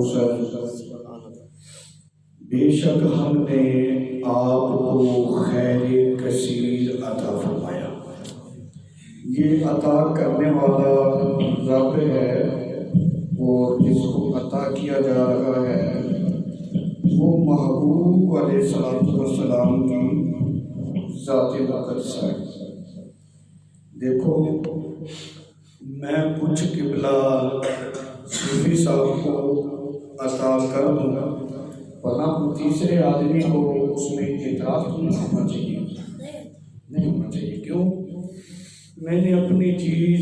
الکوثر، بے شک ہم نے آپ کو خیر کثیر عطا فرمایا۔ یہ عطا کرنے والا رب ہے، اور جس کو عطا کیا جا رہا ہے وہ محبوب علیہ السلام کی ذات مقدسہ ہے۔ دیکھو، میں کچھ قبلہ صوفی صاحب کو عطا کر دوں گا، ورنہ تیسرے آدمی کو اس میں اعتراض نہیں ہونا چاہیے، نہیں ہونا چاہیے۔ کیوں؟ میں نے اپنی چیز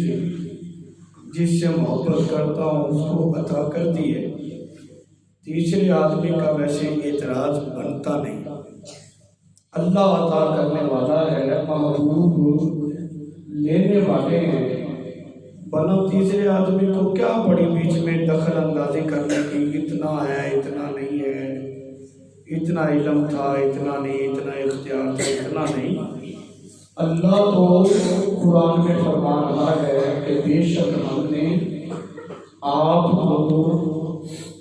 جس سے محبت کرتا ہوں اس کو عطا کر دی ہے، تیسرے آدمی کا ویسے اعتراض بنتا نہیں۔ اللہ عطا کرنے والا ہے، محبوب لینے والے ہیں، بنا تیسرے آدمی کو کیا بڑی بیچ میں دخل اندازی کرنے کی، اتنا ہے اتنا نہیں ہے، اتنا علم تھا اتنا نہیں، اتنا اختیار تھا اتنا نہیں۔ اللہ تو قرآن میں فرما رہا ہے کہ بے شک ہم نے آپ کو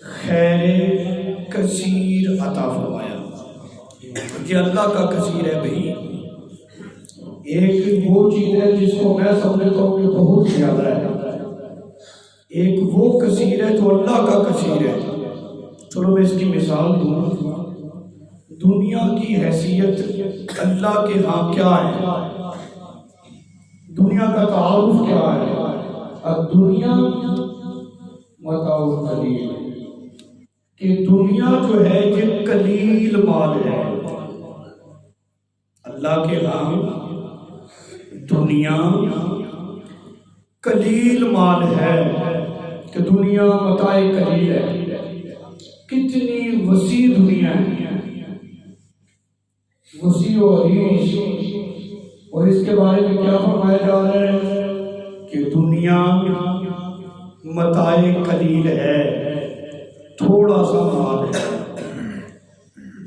خیر کثیر عطا فرمایا۔ یہ اللہ کا کثیر ہے بھائی۔ ایک وہ چیز ہے جس کو میں سمجھتا ہوں کہ بہت زیادہ ہے، ایک وہ کثیر ہے جو اللہ کا کثیر ہے۔ چلو میں اس کی مثال دوں۔ دنیا کی حیثیت اللہ کے ہاں کیا ہے؟ دنیا کا تعارف کیا ہے؟ الدنیا متاع قلیل، کہ دنیا جو ہے یہ قلیل مال ہے۔ اللہ کے ہاں دنیا قلیل مال ہے، کہ دنیا متاع قلیل ہے۔ کتنی وسیع دنیا ہے، وسیع و عریض، اور اس کے بارے میں کیا فرمایا جا رہا ہے کہ دنیا متاع قلیل ہے، تھوڑا سا مال ہے۔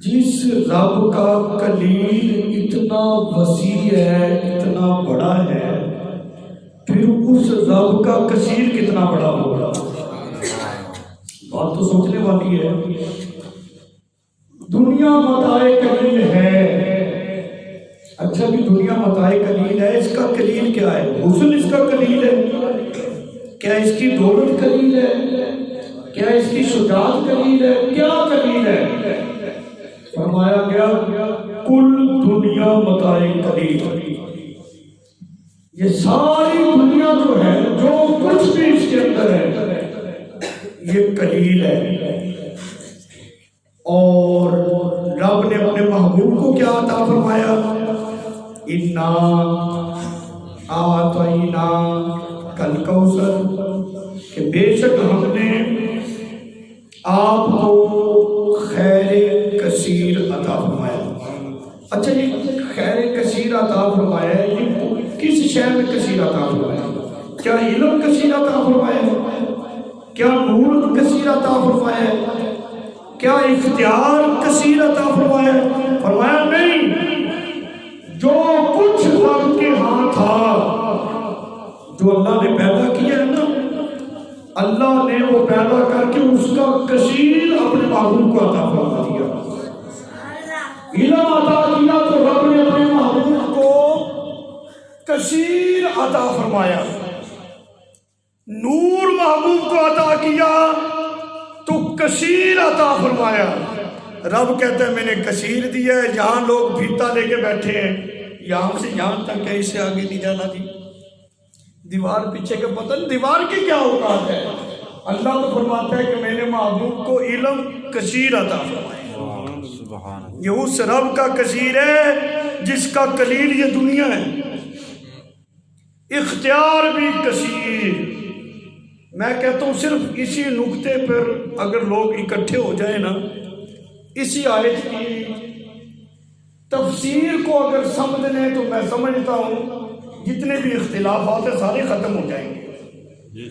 جس رب کا قلیل اتنا وسیع ہے، اتنا بڑا ہے، پھر اس رب کا کثیر کتنا بڑا ہوگا؟ بات تو سوچنے والی ہے۔ دنیا متاع قلیل ہے، اچھا بھی دنیا متاع قلیل ہے، اس کا قلیل کیا ہے؟ حسن اس کا قلیل ہے؟ کیا اس کی دولت قلیل ہے؟ کیا اس کی شجاعت قلیل ہے؟ کیا قلیل ہے؟ فرمایا گیا کل دنیا متاع قلیل، یہ ساری دنیا جو ہے، جو کچھ بھی اس کے اندر ہے، یہ قلیل ہے۔ اور رب نے اپنے محبوب کو کیا عطا فرمایا؟ انا اعطینا کل کوثر، کہ بے شک ہم نے آپ کو خیر کثیر عطا فرمایا۔ اچھا یہ خیر کثیر عطا فرمایا ہے، یہ کس شے میں کثیر عطا فرمایا؟ کیا علم کثیر عطا فرمایا ہے؟ کیا نور کثیر عطا فرمایا ہے؟ کیا اختیار کثیر عطا فرمایا ہے؟ فرمایا نہیں، جو کچھ رب کے ہاں تھا، جو اللہ نے پیدا کیا ہے نا، اللہ نے وہ پیدا کر کے اس کا کثیر اپنے محبوب کو عطا فرما دیا۔ علم عطا کیا تو رب نے اپنے محبوب کو کثیر عطا فرمایا۔ نور محبوب کو عطا کیا تو کثیر عطا فرمایا۔ رب کہتا ہے میں نے کثیر دیا ہے، جہاں لوگ پھیتا لے کے بیٹھے ہیں، یہاں سے یہاں تک ہے، اسے آگے نہیں جانا جی، دیوار پیچھے کا پتہ نہیں دیوار کی کیا اوقات ہے۔ اللہ تو فرماتا ہے کہ میں نے محبوب کو علم کثیر عطا فرمایا۔ یہ اس رب کا کثیر ہے جس کا قلیل یہ دنیا ہے، اختیار بھی کثیر۔ میں کہتا ہوں صرف اسی نقطے پر اگر لوگ اکٹھے ہو جائیں نا، اسی آیت کی تفسیر کو اگر سمجھ لیں تو میں سمجھتا ہوں جتنے بھی اختلافات ہیں سارے ختم ہو جائیں گے۔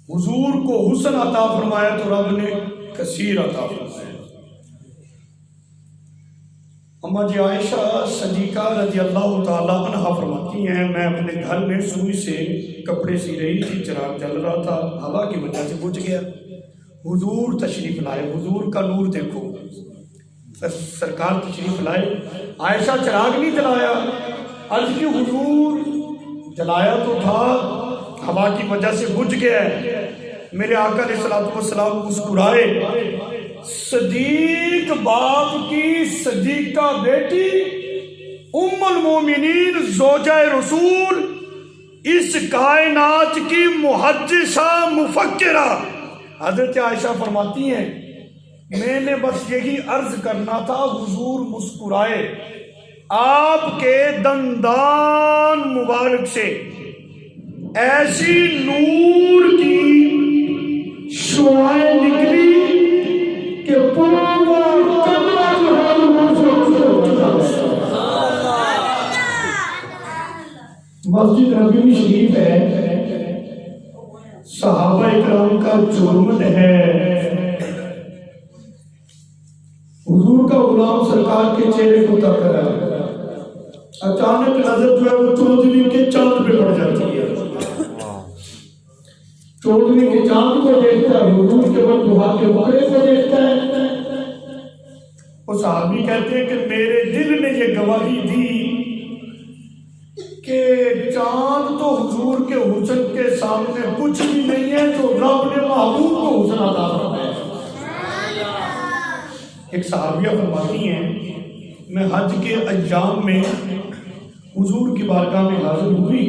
حضور کو حسن عطا فرمایا تو رب نے کثیر عطا فرمایا۔ اما جی عائشہ صدیقہ رضی اللہ تعالیٰ عنہ فرماتی ہیں میں اپنے گھر میں سوئی سے کپڑے سی رہی تھی، چراغ جل رہا تھا، ہوا کی وجہ سے بجھ گیا، حضور تشریف لائے، حضور کا نور دیکھو، سرکار تشریف لائے، عائشہ چراغ نہیں جلایا، عرض کی حضور جلایا تو تھا، ہوا کی وجہ سے بجھ گیا ہے۔ میرے آقا علیہ الصلوۃ والسلام مسکرائے، صدیق باپ کی صدیقہ بیٹی ام المومنین زوجہ رسول، اس کائنات کی محدثہ مفکرہ حضرت عائشہ فرماتی ہیں میں نے بس یہی عرض کرنا تھا، حضور مسکرائے، آپ کے دندان مبارک سے ایسی نور کی شعاعیں نکلی کہ پورا کمرہ جو ہے مسجد نبوی شریف ہے، صحابہ اکرام کا جرمن ہے، حضور کا غلام سرکار کے چہرے کو تک رہا ہے، اچانک نظر جو ہے وہ چودھویں کے چاند پہ پڑ جاتی ہے، چودھویں کے چاند کو دیکھتا ہے، حضور کے بدوہا کے بکرے کو دیکھتا ہے۔ وہ صحابی کہتے ہیں کہ میرے دل نے یہ گواہی دی کہ چاند تو حضور کے حسن کے سامنے کچھ بھی نہیں ہے، جو رب نے محبوب کو حسن عطا فرمایا۔ ایک صحابیہ فرماتی ہیں میں حج کے ایام میں حضور کی بارگاہ میں حاضر ہوئی،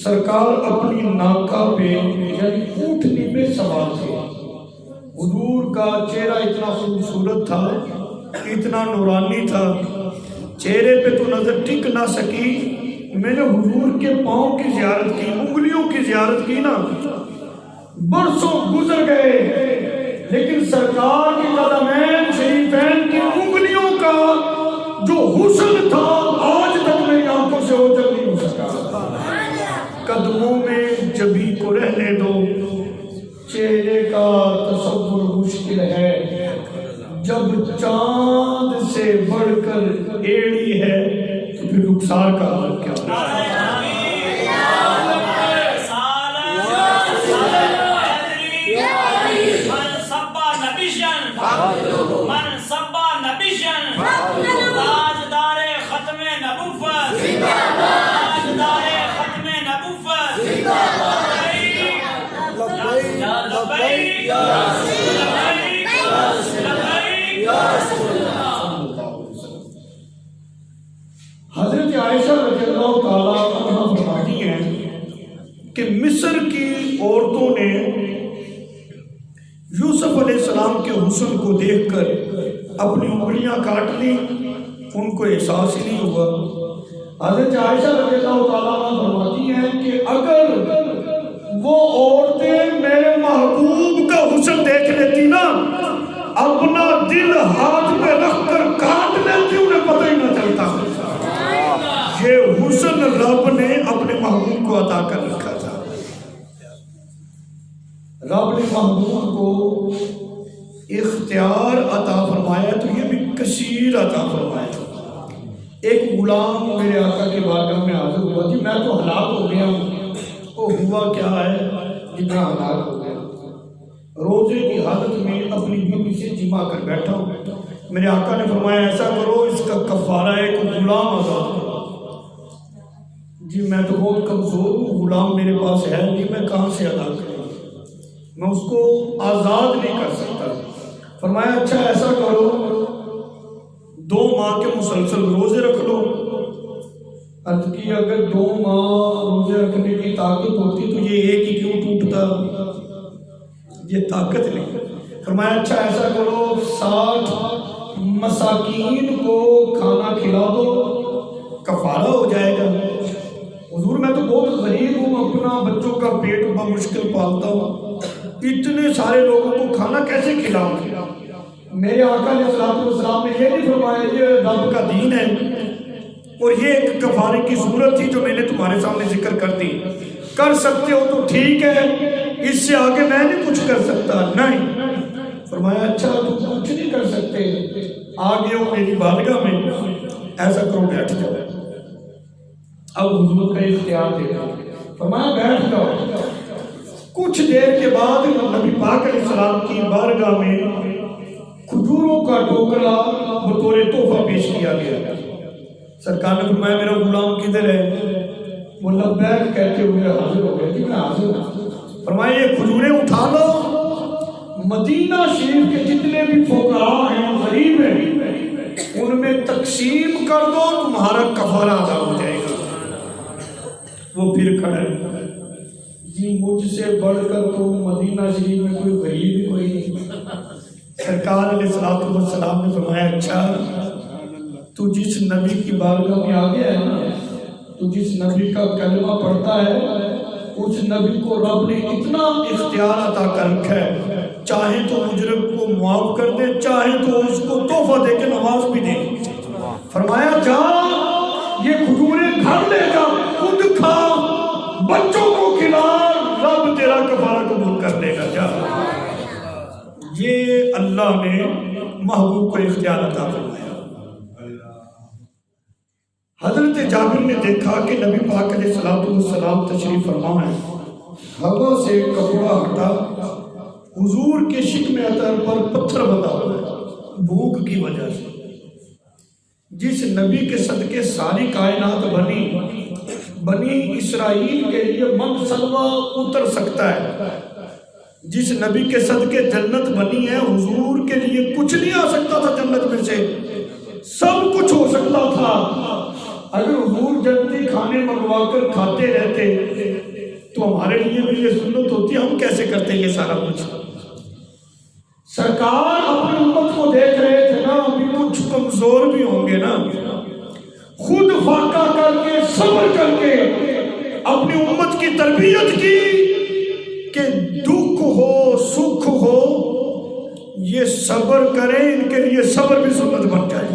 سرکار اپنی ناکہ پہ یعنی اونٹنی پہ سوار تھے، حضور کا چہرہ اتنا خوبصورت تھا، اتنا نورانی تھا، چہرے پہ تو نظر ٹک نہ سکی۔ میں نے حضور کے پاؤں کی زیارت کی، انگلیوں کی زیارت کی نا، برسوں گزر گئے لیکن سرکار کی قدمین شریفین کی انگلیوں کا جو حسن تھا آج تک میری آنکھوں سے اوجھل نہیں ہو سکا۔ قدموں میں جبھی کو رہنے دو، چہرے کا تصور مشکل ہے، جب چاند سے بڑھ کر ایڑی ہے تو پھر رخسار کا حال کیا ہے؟ من صبا نبیشن تاجدار ختم نبوت، تاجدار ختم نبوت، لبیک لبیک حضرت عائشہ رضی اللہ تعالیٰ عنہ فرماتی ہیں کہ مصر کی عورتوں نے یوسف علیہ السلام کے حسن کو دیکھ کر اپنی انگلیاں کاٹ لی، ان کو احساس ہی نہیں ہوا۔ حضرت عائشہ رضی اللہ تعالیٰ عنہ فرماتی ہیں کہ اگر وہ عورتیں میرے محبوب کا حسن دیکھ لیتی نا، اپنا دل ہاتھ پہ رکھ کر کاٹ لیتی، انہیں پتہ ہی نہ چلتا۔ یہ حسن رب نے اپنے محبوب کو عطا کر رکھا تھا، رب نے محبوب کو اختیار عطا فرمایا تو یہ بھی کثیر عطا فرمایا۔ ایک غلام میرے آقا کی بارگاہ میں حاضر ہوا، جی میں تو ہلاک ہو گیا ہوں۔ وہ ہوا کیا ہے اتنا ہلاک ہو گیا، روزے کی حالت میں اپنی بیوی سے جمع کر بیٹھا ہوں۔ میرے آقا نے فرمایا ایسا کرو اس کا کفارہ ہے کہ غلام آزاد کرو۔ جی میں تو بہت کمزور ہوں، غلام میرے پاس ہے نہیں، میں کہاں سے ادا کروں، میں اس کو آزاد نہیں کر سکتا۔ فرمایا اچھا ایسا کرو 2 ماہ کے مسلسل روزے رکھ لو۔ عرض کی اگر 2 ماہ روزے رکھنے کی طاقت ہوتی تو یہ ایک ہی کیوں ٹوٹتا، یہ طاقت نہیں۔ فرمایا اچھا ایسا کرو 60 مساکین کو کھانا کھلا دو، کفارہ ہو جائے گا۔ حضور میں تو بہت غریب ہوں، اپنا بچوں کا پیٹ بمشکل پالتا ہوں، اتنے سارے لوگوں کو کھانا کیسے کھلاؤں؟ میرے آقا علیہ السلام نے یہ نہیں فرمایا یہ رب کا دین ہے، اور یہ ایک کفارے کی صورت تھی جو میں نے تمہارے سامنے ذکر کر دی، کر سکتے ہو تو ٹھیک ہے، اس سے آگے میں نہیں کچھ کر سکتا۔ نہیں، فرمایا اچھا تم کچھ نہیں کر سکتے، آگے ہو میری بارگاہ میں، ایسا کرو بیٹھ جاؤ۔ اب حضور کا اختیار دے گا، فرمایا بیٹھ جاؤ، کچھ دیر کے بعد نبی پاک علیہ السلام کی بارگاہ میں کھجوروں کا ٹوکرا بطور تحفہ پیش کیا گیا. سرکار نے فرمایا میرا غلام کدھر ہے؟ وہ لبیک کہتے ہوئے حاضر ہو گئے کہ میں حاضر ہوں. فرمایا یہ کھجوریں اٹھا لو، مدینہ شریف کے جتنے بھی فقراء ہیں غریب ہیں ان میں تقسیم کر دو، تمہارا کفارہ ادا ہو جائے گا. وہ پھر کھڑے جی مجھ سے بڑھ کر تو مدینہ شریف میں کوئی غریب ہی کوئی نہیں. سرکار علیہ السلام نے فرمایا اچھا تو جس نبی کی بارگاہ میں آ گیا ہے نا، تو جس نبی کا کلمہ پڑھتا ہے اس نبی کو رب نے اتنا اختیار عطا کر رکھا ہے، چاہے تو مجرم کو معاف کر دے، چاہے تو اس کو تحفہ دے کے نماز بھی دے. فرمایا جا یہ کھجوریں گھر لے جا، خود کھا، بچوں کو کھلا، رب تیرا کفارہ قبول کر لے گا. جا. یہ اللہ نے محبوب کو اختیار عطا فرمایا. حضرت جابر نے دیکھا کہ نبی پاک علیہ السلام تشریف فرما ہے. ہوا سے کپڑا ہٹا، حضور کے شکم عطر پر پتھر بندھا ہوا ہے بھوک کی وجہ سے. جس نبی کے صدقے ساری کائنات بنی اسرائیل کے لیے من سلوہ اتر سکتا ہے، جس نبی کے صدقے جنت بنی ہے حضور کے لیے کچھ نہیں آ سکتا تھا جنت میں سے، سب کچھ ہو سکتا تھا. اگر حضور جنتی کھانے منگوا کر کھاتے رہتے تو ہمارے لیے بھی یہ سنت ہوتی، ہم کیسے کرتے یہ سارا کچھ. سرکار اپنی امت کو دیکھ رہے تھے نا، ابھی کچھ کمزور بھی ہوں گے نا، خود فاقہ کر کے صبر کر کے اپنی امت کی تربیت کی کہ دکھ ہو سکھ ہو یہ صبر کریں، ان کے لیے صبر بھی سنت بن جائے.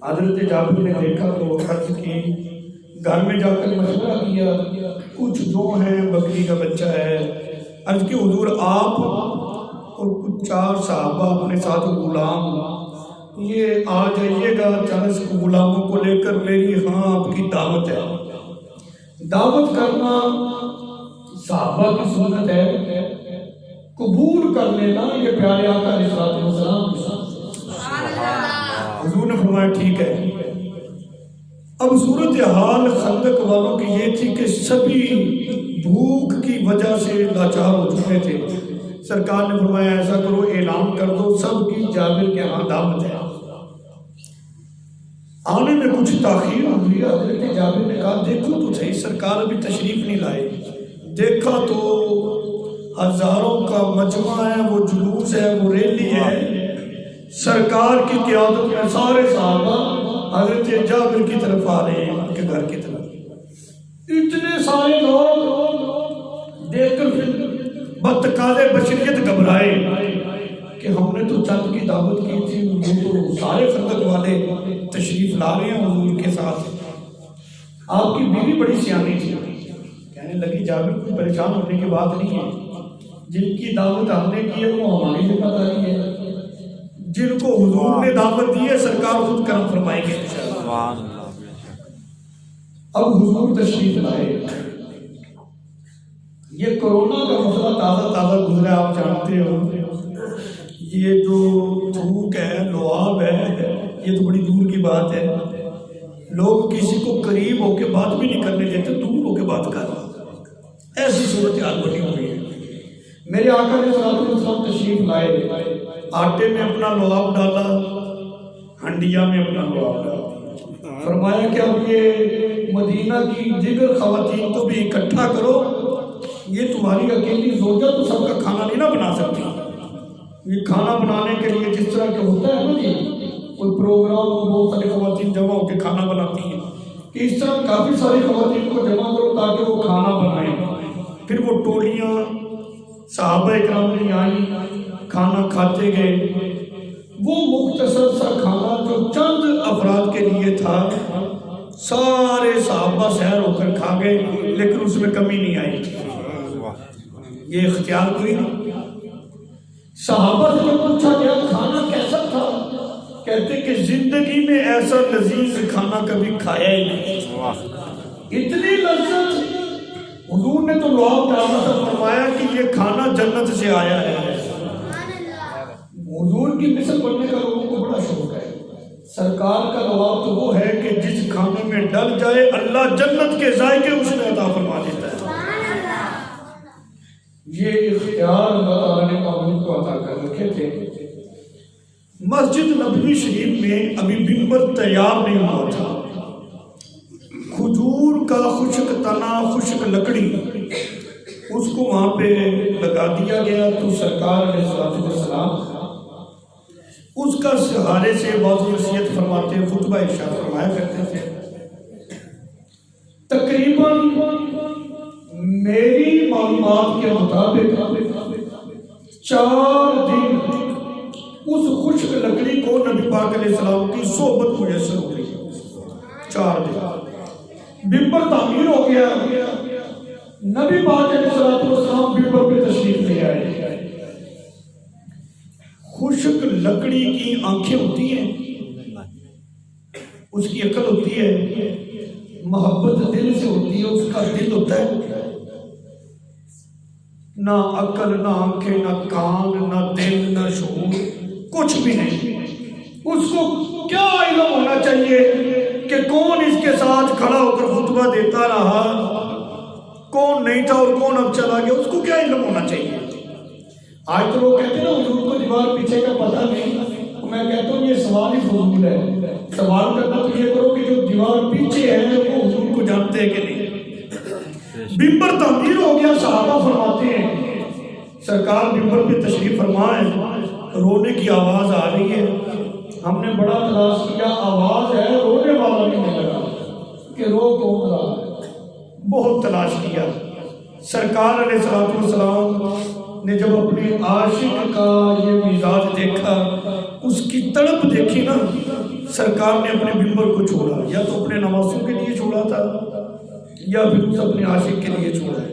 حضرت جابر نے دیکھا تو عرض کی، گھر میں جا کر مشورہ کیا، کچھ دو ہیں بکری کا بچہ ہے. عرض کی حضور آپ اور کچھ 4 صحابہ اپنے ساتھ غلام یہ آ جائیے گا، 40 غلاموں کو لے کر میری ہاں آپ کی دعوت ہے. دعوت کرنا صحابہ کی سنت ہے، قبول کر لینا یہ پیارے آقا علیہ السلام کی سنت. حضور نے فرمایا ٹھیک ہے. اب صورتحال خندق والوں کی یہ تھی کہ سبھی بھوک کی وجہ سے لاچار ہو چکے تھے. سرکار نے فرمایا ایسا کرو اعلان کر دو سب کی جابر کے ہاں دعوت ہے. آنے میں کچھ تاخیر ہوئی. حضرت جابر نے کہا دیکھو تو صحیح سرکار ابھی تشریف نہیں لائے. دیکھا تو ہزاروں کا مجمع ہے، وہ جلوس ہے، وہ ریلی ہے. سرکار کی قیادت میں سارے صحابہ حضرت جابر کی طرف آ رہے ہیں، ان کے گھر کی طرف. اتنے سارے لوگ دیکھ کر پھر بتقاضے بشریت گھبرائے کہ ہم نے تو چند کی دعوت کی تھی، وہ تو سارے خندق والے تشریف لا رہے ہیں حضور کے ساتھ. آپ کی بیوی بڑی سیانی تھی، کہنے لگی جابر کوئی پریشان ہونے کی بات نہیں ہے، جن کی دعوت ہم نے کی ہے وہ ہماری ذمہ داری ہے، جن کو حضور نے دعوت دی ہے سرکار خود کرم فرمائیں گے. اب حضور تشریف لائے. یہ کرونا کا مسئلہ تازہ گزرا، آپ جانتے ہو. یہ جو تھوک ہے، لعاب ہے، یہ تو بڑی دور کی بات ہے. لوگ کسی کو قریب ہو کے بات بھی نہیں کرنے دیتے، دور ہو کے بات کر رہا. ایسی صورتحال بنی ہوئی ہے. میرے آقا نے صلی اللہ علیہ وسلم تشریف لائے، آٹے میں اپنا لعاب ڈالا، ہنڈیا میں اپنا لعاب ڈالا. فرمایا کہ اب یہ مدینہ کی دیگر خواتین کو بھی اکٹھا کرو، یہ تمہاری اکیلی زوجہ تو سب کا کھانا نہیں نہ بنا سکتی. یہ کھانا بنانے کے لیے جس طرح کے ہوتا ہے نا جی کوئی پروگرام ہو، بہت ساری خواتین جمع ہو کے کھانا بناتی ہیں، کہ اس طرح کافی ساری خواتین کو جمع کرو تاکہ وہ کھانا بنائیں. پھر وہ ٹولیاں صحابہ اکرام نے آئیں، کھانا کھاتے گئے. وہ مختصر سا کھانا جو چند افراد کے لیے تھا سارے صحابہ سحر ہو کر کھا گئے، لیکن اس میں کمی نہیں آئی. یہ اختیار کوئی نہیں. صحابہ سے جب پوچھا گیا کھانا کیسا تھا، کہتے کہ زندگی میں ایسا لذیذ کھانا کبھی کھایا ہی نہیں. اتنی لذت حضور نے تو لعاب ڈالا تھا، فرمایا کہ یہ کھانا جنت سے آیا ہے۔ حضور کی مثل بننے کا لوگوں کو بڑا شوق ہے۔ سرکار کا لعاب تو وہ ہے کہ جس کھانے میں ڈل جائے اللہ جنت کے ذائقے اس میں عطا فرما دیتا ہے۔ یہ اختیار اللہ تعالیٰ نے قوم کو عطا کر رکھے تھے۔ مسجد نبوی شریف میں ابھی منبر تیار نہیں ہوا تھا، کھجور کا خشک تنا، خشک لکڑی، اس کو وہاں پہ لگا دیا گیا۔ تو سرکار علیہ السلام اس کا سہارے سے واضح وصیت فرماتے، خطبہ ارشاد فرمایا کرتے تھے۔ تقریباً میری معلومات کے مطابق 4 دن اس خشک لکڑی کو نبی پاک علیہ السلام کی صحبت میسر ہو گئی۔ 4 دن منبر تعمیر ہو گیا، نبی پاک علیہ السلام منبر پہ تشریف لے آئے۔ خشک لکڑی کی آنکھیں ہوتی ہیں، اس کی عقل ہوتی ہے، محبت دل سے ہوتی ہے، اس کا دل ہوتا ہے، نہ عقل، نہ آنکھیں، نہ کان، نہ دل، نہ شعور، کچھ بھی نہیں۔ اس کو کیا علم ہونا چاہیے کہ کون اس کے ساتھ کھڑا ہو کر خطبہ دیتا رہا، کون نہیں تھا اور کون اب چلا گیا، اس کو کیا علم ہونا چاہیے؟ آج تو لوگ کہتے ہیں نا حضور کو دیوار پیچھے کا پتہ نہیں، میں کہتا ہوں یہ سوال ہی فضول ہے۔ سوال کرنا تو یہ کرو کہ جو دیوار پیچھے ہے وہ حضور کو جانتے ہیں کہ نہیں۔ منبر تعمیر ہو گیا، صحابہ فرماتے ہیں سرکار منبر پہ تشریف فرمائے، رونے کی آواز آ رہی ہے، ہم نے بڑا تلاش کیا، آواز ہے رونے والا نہیں لگا کہ رو کون رہا ہے، بہت تلاش کیا۔ سرکار علیہ السلام نے جب اپنے عاشق کا یہ مزاج دیکھا، اس کی تڑپ دیکھی نا، سرکار نے اپنے منبر کو چھوڑا، یا تو اپنے نوازوں کے لیے چھوڑا تھا یا پھر اس اپنے عاشق کے لیے چھوڑا ہے۔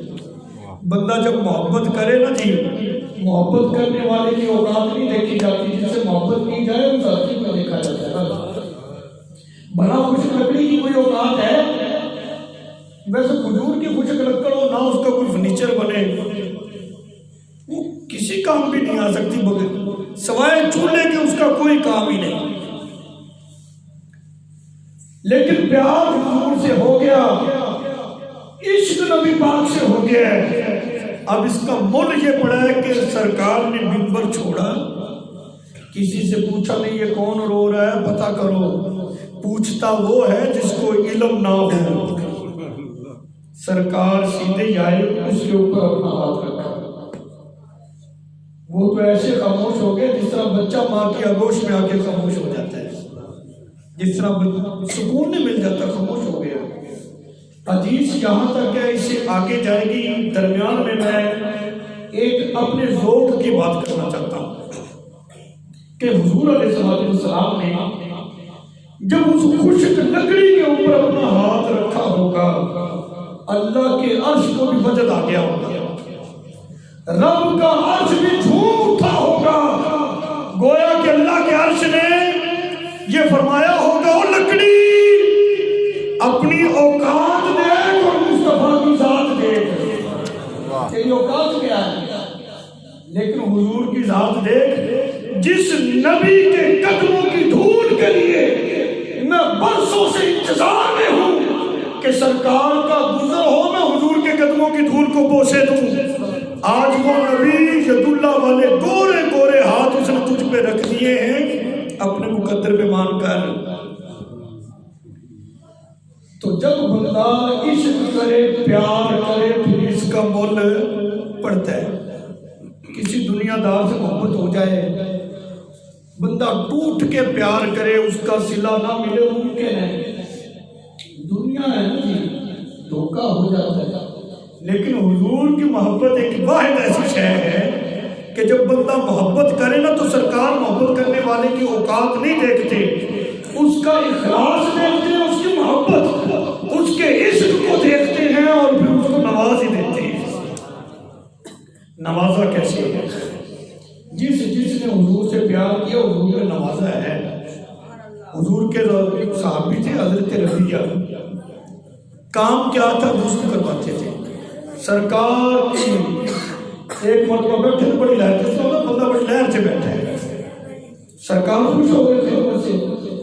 بندہ جب محبت کرے نا جی، محبت کرنے والے کی اوقات نہیں دیکھی جاتی، جس سے محبت کی جائے اس عاشق کو دیکھا جاتا ہے۔ بنا خشک لکڑی کی کوئی اوقات ہے؟ ویسے کھجور کی خشک لکڑ ہو نہ اس کا کوئی فرنیچر بنے، وہ کسی کام بھی نہیں آ سکتی بغیر سوائے چولہے کے، اس کا کوئی کام ہی نہیں۔ لیکن پیار حضور سے ہو گیا، عشق نبی پاک سے ہو گیا ہے۔ اب اس کا مول یہ پڑا ہے کہ سرکار نے منبر چھوڑا، کسی سے پوچھا نہیں یہ کون رو رہا ہے، پتہ کرو، پوچھتا وہ ہے جس کو علم نہ ہو۔ سرکار سیدھے آئے، اس کے اوپر اپنا ہاتھ رکھا، وہ تو ایسے خاموش ہو گئے جس طرح بچہ ماں کی آغوش میں آ کے خاموش ہو جاتا ہے، جس طرح سکون نہیں مل جاتا، خاموش ہو گیا۔ حدیث یہاں تک ہے، اس سے آگے جائے گی، درمیان میں میں ایک اپنے ذوق کی بات کرنا چاہتا ہوں کہ حضور علیہ السلام نے جب اس خشک لکڑی کے اوپر اپنا ہاتھ رکھا ہوگا، اللہ کے عرش کو بھی وجد آ گیا ہوگا، رب کا عرش بھی جھوم اٹھا ہوگا، گویا کہ اللہ کے عرش نے یہ فرمایا ہوگا وہ لکڑی اپنی اوقات دیکھ اور مصطفیٰ کی ذات دیکھ۔ تیری اوقات کیا ہے؟ لیکن حضور کی ذات دیکھ، جس نبی کے قدموں کی دھول کے لیے میں برسوں سے انتظار میں ہوں کہ سرکار کا گزر ہو، میں حضور کے قدموں کی دھول کو بوسے دوں۔ آج وہ نبی ید اللہ والے گورے گورے ہاتھ اس نے تجھ پہ رکھ دیے ہیں اپنے مقدر پہ مان کر۔ تو جب بندہ عشق کرے، پیار کرے، پھر اس کا مول پڑتا ہے۔ کسی دنیا دار سے محبت ہو جائے، بندہ ٹوٹ کے پیار کرے، اس کا صلہ نہ ملے، ممکن ہے، دنیا ہے نا جی، دھوکہ ہو جاتا ہے۔ لیکن حضور کی محبت ایک واحد ایسی شے ہے کہ جب بندہ محبت کرے نا تو سرکار محبت کرنے والے کی اوقات نہیں دیکھتے، اس کا اخلاص دیکھتے ہیں، اس کی محبت، اس کے عشق کو دیکھتے ہیں اور پھر اس کو نواز ہی دیتے ہیں۔ نوازا کیسے ہے؟ جس نے حضور سے پیار کیا حضور نے نوازا ہے۔ حضور کے ایک صحابی تھے حضرت ربیعہ، کام کیا تھا؟ وضو کرواتے تھے، سرکار کی ایک مرتبہ بیٹھے بڑی لہر، جس میں بندہ بڑی لہر سے بیٹھا ہے، سرکار خوش ہو گئے تھے سے،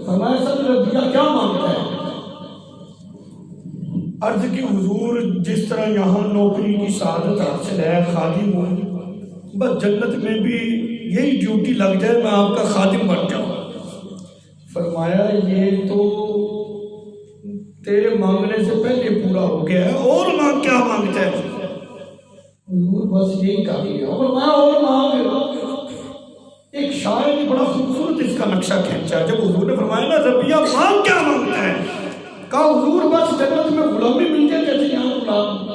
فرمایا صدر رضیہ کیا مانگتا ہے؟ عرض کی حضور جس طرح یہاں نوکری کی سعادت حاصل ہے، خادم ہوں، بس جنت میں بھی یہی ڈیوٹی لگ جائے، میں آپ کا خادم بن جاؤں۔ فرمایا یہ تو تیرے مانگنے سے پہلے پورا ہو گیا ہے، اور مانگ، کیا مانگتا ہے؟ حضور بس یہی کافی ہے۔ فرمایا اور مانگ۔ ایک شاعر نے بڑا خوبصورت اس کا نقشہ کھینچا، جب حضور نے فرمایا نا ربیہ مانگ کیا مانگتا ہے، کہا حضور بس جنت میں غلامی مل جائے جیسے یہاں غلام،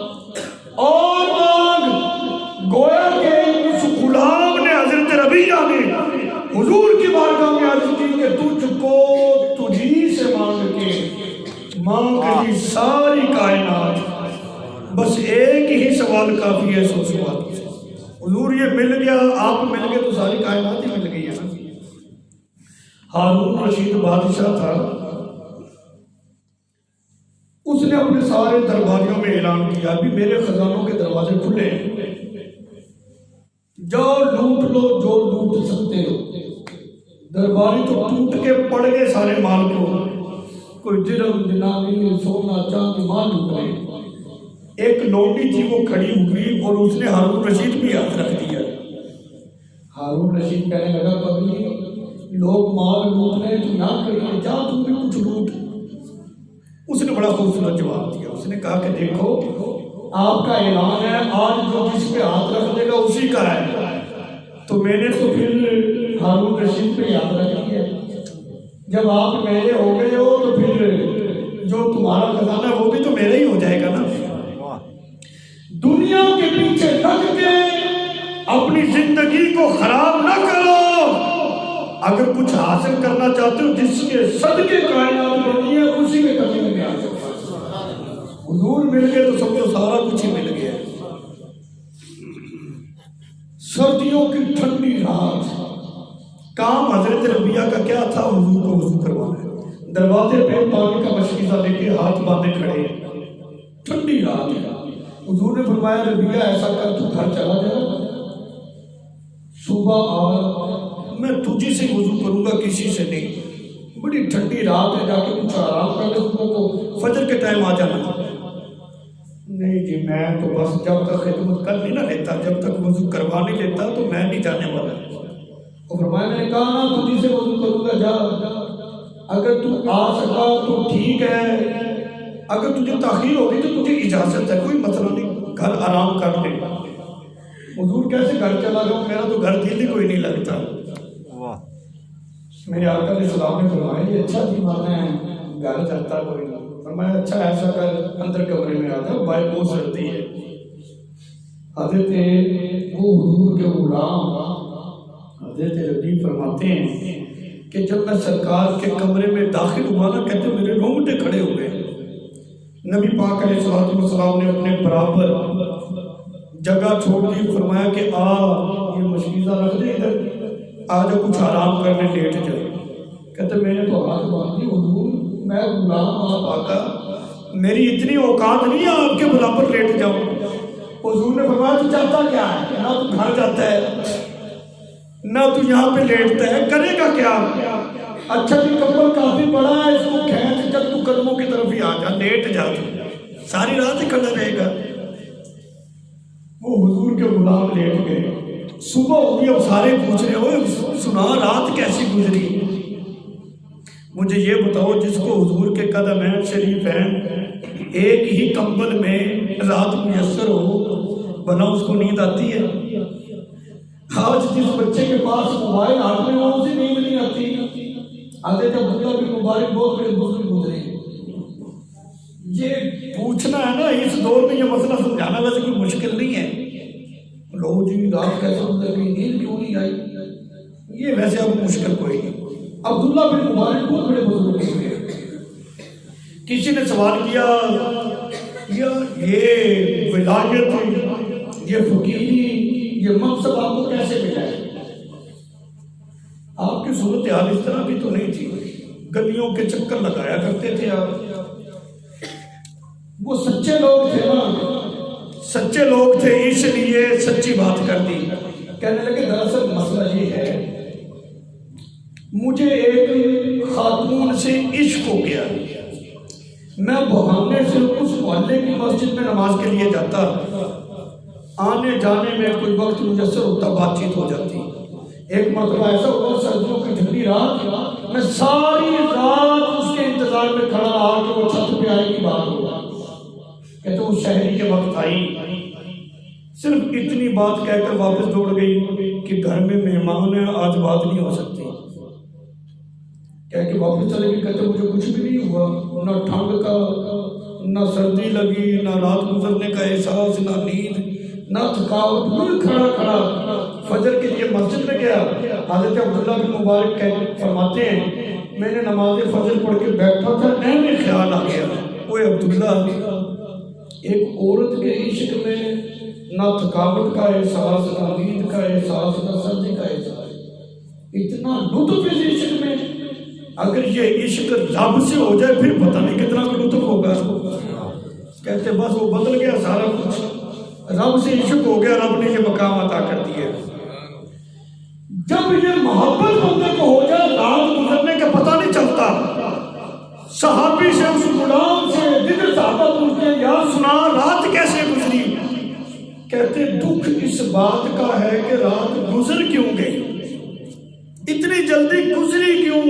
اور مانگ۔ گویا کہ اس غلام نے، حضرت ربیہ نے حضور کی بارگاہ میں عرض کی کہ تجھ کو تجھی سے مانگ کے مانگ لی ساری کائنات، بس ایک ہی سوال کافی ہے، سو سوال۔ حضور یہ مل گیا، آپ مل گئے تو ساری کائنات ہی مل گئی ہے نا۔ ہارون رشید بادشاہ تھا، اس نے اپنے سارے درباریوں میں اعلان کیا بھی میرے خزانوں کے دروازے کھلے ہیں، جاؤ لوٹ لو جو لوٹ سکتے ہو۔ درباری تو ٹوٹ کے پڑ گئے سارے مال کو، کوئی درہم دینار سونا چاندی مال لوٹ گئے۔ ایک لوٹی تھی وہ کھڑی ہوئی اور اس نے ہارون رشید بھی ہاتھ رکھ دیا۔ ہارون رشید کہنے لگا کبھی لوگ مال لوٹ رہے تو نہ کریے، جا تم بھی کچھ لوٹ۔ اس نے بڑا خوبصورت جواب دیا، اس نے کہا کہ دیکھو آپ کا اعلان ہے آج جو جس پہ ہاتھ رکھ دے گا اسی کا ہے، تو میں نے تو پھر ہارون رشید پہ ہاتھ رکھ دیا۔ جب آپ میرے ہو گئے ہو تو پھر جو تمہارا خزانہ ہے وہ بھی تو میرا ہی ہو جائے گا نا۔ دنیا کے پیچھے لگ کے اپنی زندگی کو خراب نہ کرو، اگر کچھ حاصل کرنا چاہتے ہو جس کے صدقے کائنات بنی ہے اسی میں کمی نہیں آ سکتا۔ حضور مل گئے تو سمجھو سارا کچھ ہی مل گیا۔ سردیوں کی ٹھنڈی رات، کام حضرت ربیہ کا کیا تھا؟ حضور کو وضو کروانا، دروازے پہ پانی کا مشکیزہ لے کے ہاتھ باندھے کھڑے، ٹھنڈی رات ہے۔ حضور نے فرمایا ربیہ ایسا کر تو گھر چلا جا، صبح آ میں تجھی سے وضو کروں گا کسی سے نہیں، بڑی ٹھنڈی رات ہے، جا کے کچھ آرام کر لے، صبح کو فجر کے ٹائم آ جانا۔ نہیں جی میں تو بس جب تک خدمت کر نہیں نہ لیتا، جب تک وضو کروا نہیں لیتا تو میں نہیں جانے والا۔ اور فرمایا میں نے کہا نا تجھی سے وضو کروں گا، جا، اگر تو آ سکا تو ٹھیک ہے، اگر تجھے تاخیر ہوگی تو تجھے اجازت ہے، کوئی مسئلہ نہیں، گھر آرام کر لے۔ حضور کیسے گھر چلا جاؤں، میرا تو گھر دل ہی کوئی نہیں لگتا۔ میرے آقا علیہ السلام نے فرمایا یہ اچھا جی میں گھر چلتا کوئی نہیں۔ فرمایا اچھا ایسا کر اندر کمرے میں آ جا، باہر بہت سردی ہے۔ حضرت وہ حضور کے غلام حضرت ربیع فرماتے ہیں کہ جب میں سرکار کے کمرے میں داخل ہوا نا، کہتے میرے رونگٹے کھڑے ہو گئے۔ نبی پاک علیہ السلام نے اپنے برابر جگہ چھوڑ دی، فرمایا کہ آ یہ مشکیزہ رکھ دے ادھر، آ جا کچھ آرام کرنے لیٹ جائے۔ کہتے میں نے تو ہاتھ باندھ دی، حضور میں غلام آپ آقا، میری اتنی اوقات نہیں ہے آپ کے برابر لیٹ جاؤں۔ حضور نے فرمایا تو چاہتا کیا ہے، نہ تو گھر جاتا ہے نہ تو یہاں پہ لیٹتا ہے، کرے گا کیا؟ اچھا جی کمبل کافی بڑا ہے، اس کو کھینچ جب تو قدموں کی طرف ہی آ جا، لیٹ جا، تو ساری رات ہی کھڑا رہے گا۔ وہ حضور کے غلام لیٹ گئے، صبح ہوئی، اب سارے پوچھ رہے ہو سنا رات کیسی گزری، مجھے یہ بتاؤ جس کو حضور کے قدمین شریف ہیں ایک ہی کمبل میں رات میسر ہو، بنا اس کو نیند آتی ہے؟ آج جس بچے کے پاس موبائل ہاتھ میں ہو اسے نیند نہیں آتی۔ حضرت عبداللہ بن مبارک بہت بڑے بزرگ گزرے۔ یہ پوچھنا ہے نا اس دور میں، یہ مسئلہ سمجھانا ویسے کوئی مشکل نہیں ہے۔ لوگ جی رات کیسے گزر گئی، نیند کیوں نہیں آئی، یہ ویسے اب مشکل کوئی نہیں۔ عبداللہ بن مبارک بہت بڑے بزرگ ہوئے۔ کسی نے سوال کیا یہ ولایت، یہ فقیری، یہ منصب آپ کو کیسے ملا ہے؟ آپ کی صورتحال اس طرح بھی تو نہیں تھی، گلیوں کے چکر لگایا کرتے تھے آپ۔ وہ سچے لوگ تھے نا، سچے لوگ تھے اس لیے سچی بات کر دی. کہنے لگے دراصل مسئلہ یہ ہے مجھے ایک خاتون سے عشق ہو گیا. میں بہانے سے اس محلے کی مسجد میں نماز کے لیے جاتا, آنے جانے میں کوئی وقت میسر ہوتا, بات چیت ہو جاتی. ایک مرتبہ ایسا ہوا سردیوں کی ٹھنڈی رات, میں ساری رات اس کے انتظار میں کھڑا رہا کہ وہ چھت پہ آنے کی بات ہوگا. کہتے وہ شہری کے وقت آئی, صرف اتنی بات کہہ کر واپس دوڑ گئی کہ گھر میں مہمان ہیں, آج بات نہیں ہو سکتی. کہہ کے واپس چلے گئی. کہتے مجھے کچھ بھی نہیں ہوا, نہ ٹھنڈ کا, نہ سردی لگی, نہ رات گزرنے کا احساس, نہ نیند, نہ تھکاوٹ. میں کھڑا کھڑا فجر کے لیے مسجد میں گیا. حضرت عبداللہ بن مبارک فرماتے ہیں میں نے نماز فجر پڑھ کے بیٹھا تھا, میں خیال آ گیا وہ عبداللہ ایک عورت کے عشق میں نہ تھکاوٹ کا احساس, نہ نیند کا احساس, نہ سردی کا احساس, اتنا لطف اس عشق میں. اگر یہ عشق رب سے ہو جائے پھر پتہ نہیں کتنا کا لطف ہوگا. کہتے بس وہ بدل گیا سارا کچھ, رب سے عشق ہو گیا, رب نے یہ مقام عطا کر دیا. جب یہ محبت بندے کو ہو جائے رات گزرنے کا پتہ نہیں چلتا. صحابی سے اس غلام سے دیگر صحابہ پوچھتے ہیں یا سنا رات کیسے گزری. کہتے دکھ اس بات کا ہے کہ رات گزر کیوں گئی, اتنی جلدی گزری کیوں,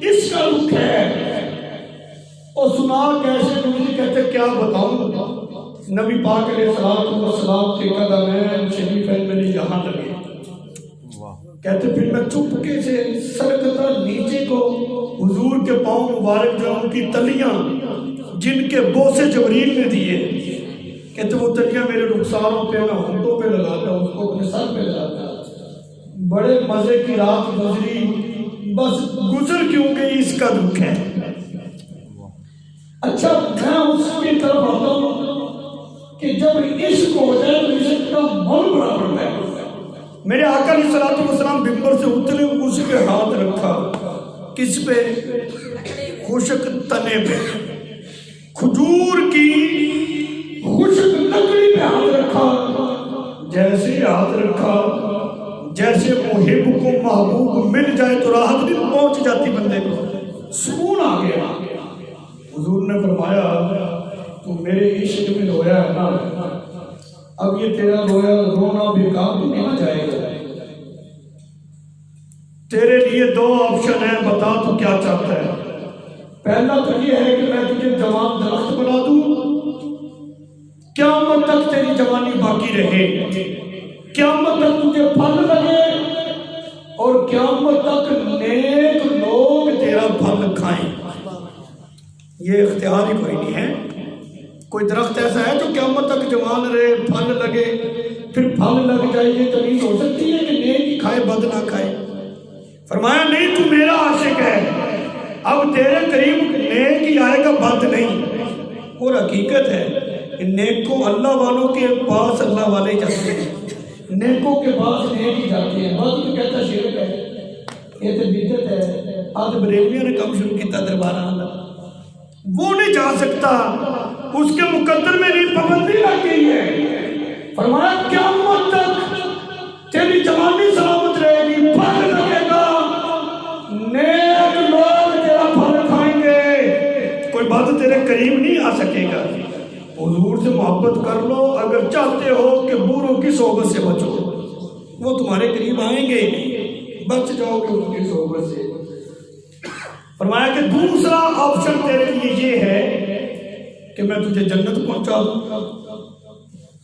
اس کا دکھ ہے. اور سنا کیسے گزری. کہتے کیا بتاؤں, نبی پاک علیہ السلام کے قدمین شریفین میں یہاں لگے. کہتے پھر میں چپکے سے سرکتا نیچے کو حضور کے پاؤں مبارک جو ان کی تلیاں جن کے بوسے جبریل نے دیے, کہتے وہ تلیاں میرے رخساروں پہ, میں ہونٹوں پہ لگاتا, اس کو اپنے سر پہ لگاتا. بڑے مزے کی رات گزری, بس گزر کیوں گئی اس کا دکھ ہے. اچھا میں اس کی طرف آتا ہوں کہ جب عشق ہو جائے تو عشق کا مول بڑا پڑتا ہے. میرے آقا علیہ الصلوۃ والسلام ممبر سے اترے, اس پہ ہاتھ رکھا. کس پہ؟ خشک تنے پہ, کھجور کی خشک لکڑی پہ ہاتھ رکھا. جیسے ہاتھ رکھا جیسے محب کو محبوب مل جائے تو راحت بھی پہنچ جاتی بندے کو, سکون آ گیا. حضور نے فرمایا تو میرے عشق میں رویا ہے نا, اب یہ تیرا رونا بیکار تو نہیں جائے گا. تیرے لیے دو آپشن ہیں, بتا تو کیا چاہتا ہے. پہلا تو یہ ہے کہ میں تجھے جوان درخت بنا دوں, قیامت تک تیری جوانی باقی رہے, قیامت تک تجھے پھل لگے, اور قیامت تک نیک لوگ تیرا پھل کھائیں. یہ اختیار ہی کوئی نہیں ہے. کوئی درخت ایسا ہے جو قیامت تک جوان رہے, پھل لگے, پھر پھل لگ جائے, یہ تمیز ہو سکتی ہے کہ نیک ہی کھائے بد نہ کھائے. فرمایا نہیں تو میرا عاشق ہے, اب تیرے قریب نیک ہی آئے گا بد نہیں. اور حقیقت ہے کہ نیکوں اللہ والوں کے پاس اللہ والے جاتے ہیں, نیکوں کے پاس نیک ہی جاتے ہیں. بد تو کہتا شرک ہے, یہ تو بدعت ہے. آج بریلویوں نے کم شروع کیا دربارہ اللہ, وہ نہیں جا سکتا, اس کے مقدر میں نہیں, پابندی لگ گئی ہے. فرمایا قیامت تک تیری جوانی سلامت رہے گی, پھل لگے گا, نیک لوگ تیرا پھل کھائیں گے, کوئی بات تیرے قریب نہیں آ سکے گا. حضور سے محبت کر لو, اگر چاہتے ہو کہ بوروں کی صحبت سے بچو, وہ تمہارے قریب آئیں گے, بچ جاؤ گے ان کی صحبت سے. فرمایا کہ دوسرا آپشن تیرے لیے یہ ہے کہ میں تجھے جنت پہنچا دوں.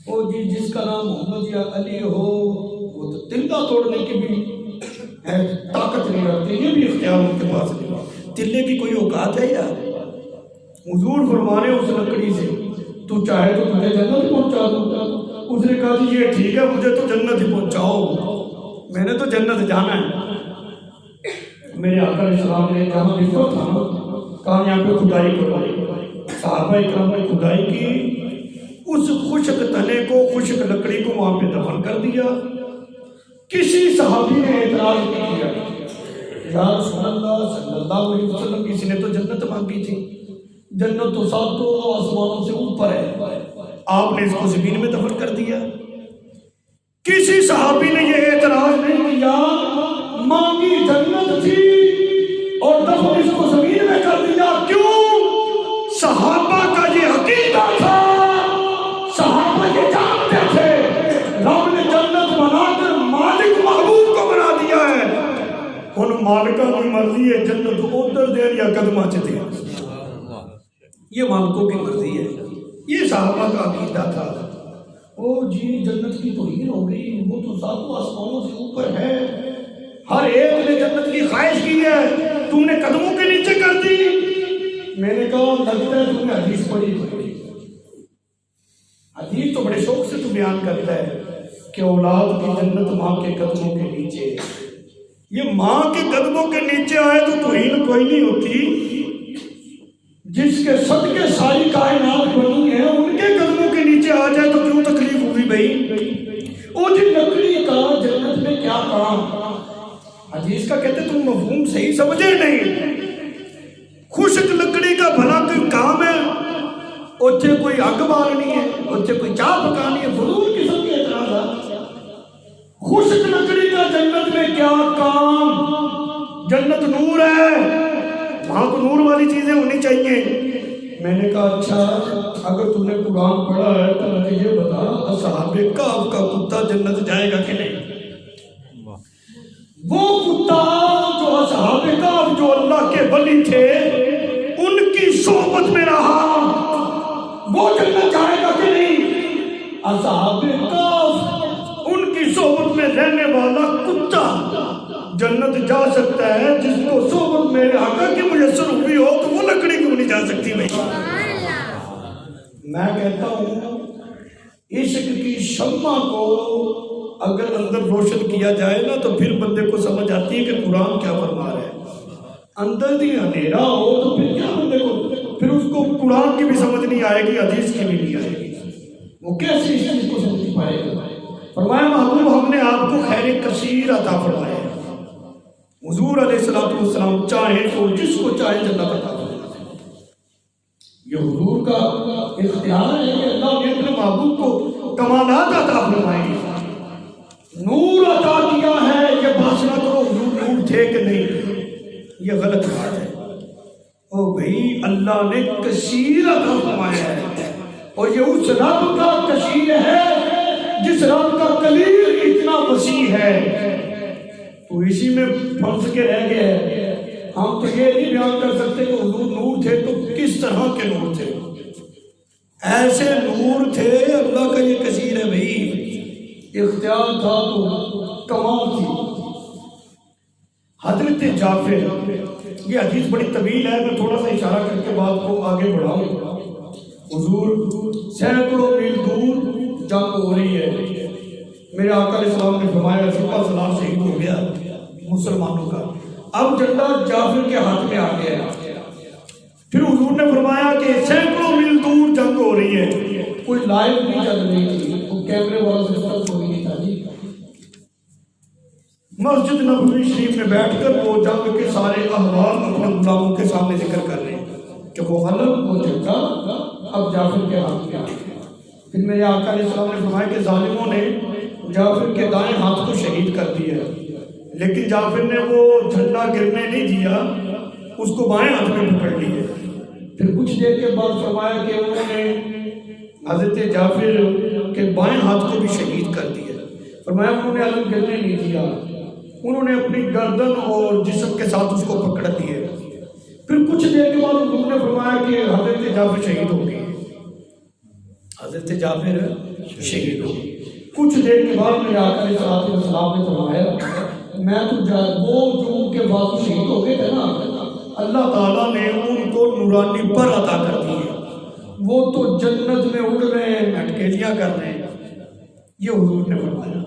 او جی جس کا نام محمد یا علی ہو وہ تو تلہ توڑنے کی بھی طاقت نہیں رکھتے, یہ بھی اختیار ان کے پاس نہیں. تلے کی کوئی اوقات ہے یار. حضور فرمانے اس لکڑی سے تو چاہے تو تجھے جنت پہنچا دوں. اس نے کہا جی یہ ٹھیک ہے, مجھے تو جنت ہی پہنچاؤ, میں نے تو جنت جانا ہے. میرے آقا علیہ السلام نے جہاں رفت تھا کہا یہاں پہ کھدائی کروائی. صحابہ اکرام نے کھدائی کی, اس خشک تنے کو, خشک لکڑی کو وہاں پہ دفن کر دیا. کسی صحابی نے اعتراض نہیں کیا, یا رسول اللہ صلی اللہ علیہ وسلم کسی نے تو جنت مانگی تھی, جنت تو ساتوں آسمانوں سے اوپر ہے, آپ نے اس کو زمین میں دفن کر دیا۔ کسی صحابی نے یہ اعتراض نہیں کیا مانگی جنت تھی اور دفن اس کو زمین میں کر دیا، کیوں؟ صحابہ کا یہ عقیدہ تھا، صحابہ یہ جانتے تھے رب نے جنت بنا کر مالک محبوب کو بنا دیا ہے، ان مالکہ کی مرضی ہے جنت ادھر دے یا قدمہ چ دے، یہ مالکوں کی مرضی ہے۔ یہ صحابہ کا عقیدہ تھا۔ او جی جنت کی توہین ہو گئی، وہ تو ساتوں آسمانوں سے اوپر ہے، ہر ایک نے جنت کی خواہش کی ہے، تم نے قدموں کے نیچے کر دی۔ میں نے کہا لگتا ہے تم نے حدیث پڑھی ہوئی، حدیث تو بڑے شوق سے تو بیان کرتا ہے کہ اولاد کی جنت ماں کے قدموں کے نیچے، یہ ماں کے قدموں کے نیچے آئے تو توہین کوئی نہیں ہوتی، جس کے صدقے ساری کائنات بنی ہے ان کے قدموں کے نیچے آ جائے تو کیوں تکلیف ہوئی بھائی؟ وہ جن لکڑی کا جنت میں کیا کام؟ حدیث کا کہتے تم مفہوم صحیح سمجھے نہیں، خشک لکڑی کا بھلا کوئی کام ہے؟ اوچے کوئی آگ بالنی ہے، اوچے کوئی چاہ پکانی ہے، فضول قسم کے اعتراضات۔ خشک لکڑی کا جنت میں کیا کام؟ جنت نور ہے، وہاں تو نور والی چیزیں ہونی چاہیے۔ میں نے کہا اچھا اگر تم نے قرآن پڑھا ہے تو مجھے یہ بتا اصحاب کہف کا کتا جنت جائے گا کہ نہیں؟ وہ کتا جو اصحاب کہف جو اللہ کے ولی تھے ان کی صحبت میں رہا، وہ جنت جائے گا کہ نہیں؟ اصحاب کہف ان کی صحبت میں رہنے والا کتا جنت جا سکتا ہے، جس کو صحبت میں آقا کی میسر ہوئی ہو تو وہ لکڑی کیوں نہیں جا سکتی بھائی؟ میں کہتا ہوں عشق کی شمع کو اگر اندر روشن کیا جائے نا تو پھر بندے کو سمجھ آتی ہے کہ قرآن کیا فرما رہا ہے۔ اندر ہی اندھیرا ہو تو پھر کیا بندے کو، پھر اس کو قرآن کی بھی سمجھ نہیں آئے گی، حدیث کی بھی نہیں آئے گی، وہ کیسے اس چیز کو سمجھ پائے گا؟ فرمایا محبوب ہم نے آپ کو خیر کثیر عطا فرمایا، حضور علیہ السلام چاہیں تو جس کو چاہے جنت عطا فرمائے۔ یہ حضور کا اختیار ہے کہ اللہ نے اپنے محبوب کو کمالات عطا فرمائے، نور عطا کیا ہے۔ یہ بات نہ کرو حضور نور تھے کہ نہیں، یہ غلط بات ہے۔ او بھائی اللہ نے کثیر عطا فرمایا ہے، اور یہ اس رب کا کثیر ہے جس رب کا قلیل اتنا وسیع ہے، تو اسی میں پھنس کے رہ گئے۔ ہم تو یہ نہیں بیان کر سکتے کہ حضور نور تھے تو کس طرح کے نور تھے، ایسے نور تھے۔ اللہ کا یہ کثیر ہے بھائی، اختیار تھا تو کمال تھی۔ حضرت جعفر، یہ حدیث بڑی طویل ہے، میں تھوڑا سا اشارہ کر کے بات کو آگے بڑھاؤں۔ حضور سینکڑوں میل دور جنگ ہو رہی ہے، میرے آقا علیہ السلام نے فرمایا سپہ سلار شہید ہو گیا مسلمانوں کا، اب جھنڈا جعفر کے ہاتھ میں آ گیا ہے۔ پھر حضور نے فرمایا کہ سینکڑوں میل دور جنگ ہو رہی ہے، کوئی لائیو نہیں چل رہی تھی، وہ کیمرے والا سسٹم کوئی نہیں تھا جی۔ مسجد نبوی شریف میں بیٹھ کر وہ جنگ کے سارے احوال اپنے غلاموں کے سامنے ذکر کر رہے ہیں کہ وہ غلط وہ جھنڈا اب جعفر کے ہاتھ میں آ گیا۔ پھر میرے آقا علیہ السلام نے فرمایا کہ ظالموں نے جعفر کے دائیں ہاتھ کو شہید کر دیا، لیکن جعفر نے وہ جھنڈا گرنے نہیں دیا، اس کو بائیں ہاتھ میں پکڑ لیا۔ پھر کچھ دیر کے بعد فرمایا کہ انہوں نے حضرت جعفر کے بائیں ہاتھ کو بھی شہید کر دیا۔ فرمایا انہوں نے علم گرنے نہیں دیا، انہوں نے اپنی گردن اور جسم کے ساتھ اس کو پکڑ دیا۔ پھر کچھ دیر کے بعد انہوں نے فرمایا کہ حضرت جعفر شہید ہو گئے، حضرت جعفر شہید ہو گئے۔ کچھ دیر کے بعد میرے آقا علیہ السلام نے فرمایا میں تو وہ جو ان کے بعد شہید ہو گئے تھے نا، اللہ تعالیٰ نے ان کو نورانی پر عطا کر دی، وہ تو جنت میں اڑ رہے ہیں، اٹکیلیاں کر رہے ہیں۔ یہ حضور نے فرمایا۔